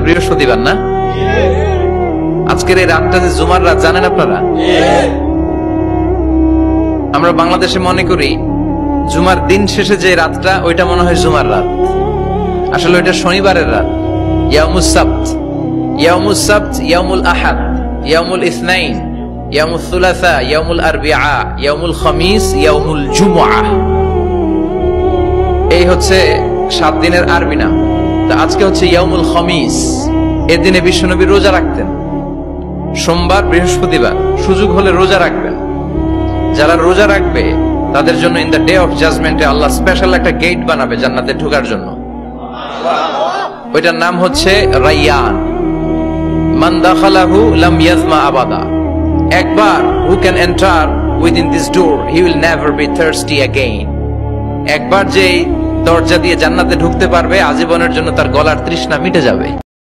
বৃহস্পতিবার না? আজকের এই রাতটা যে জুমার রাত জানেন আপনারা? আমরা বাংলাদেশে মনে করি জুমার দিন শেষে যে রাতটা ওইটা মনে হয় জুমার রাত, আসলে ওইটা শনিবারের রাত। ইয়াউমুস সাবত, ইয়াউমুস সাবত, ইয়াউমুল আহাদ, ইয়াউমুল ইসনাইন, ইয়াউমুল সুলাসা, ইয়াউমুল আরবিআ, ইয়াউমুল খামিস, ইয়াউমুল জুমআ। এই হচ্ছে 7 দিনের আরবি নাম। তা আজকে হচ্ছে ইয়াউমুল খামিস। এর দিনে বিশ্বনবী রোজা রাখতেন, সোমবার বৃহস্পতিবার সুযোগ হলে রোজা রাখবেন। যারা রোজা রাখবে তাদের জন্য ইন দ্য ডে অফ জাজমেন্টে আল্লাহ স্পেশাল একটা গেট বানাবে জান্নাতে ঢোকার জন্য। ওইটার নাম হচ্ছে রাইয়ান। মান দাখালাহু লাম ইয়াজমা আবাদা। একবার who can enter within this door he will never be thirsty again. একবার যে দরজা দিয়ে জান্নাতে ঢুকতে পারবে আজীবনের জন্য তার গলার তৃষ্ণা মিটে যাবে।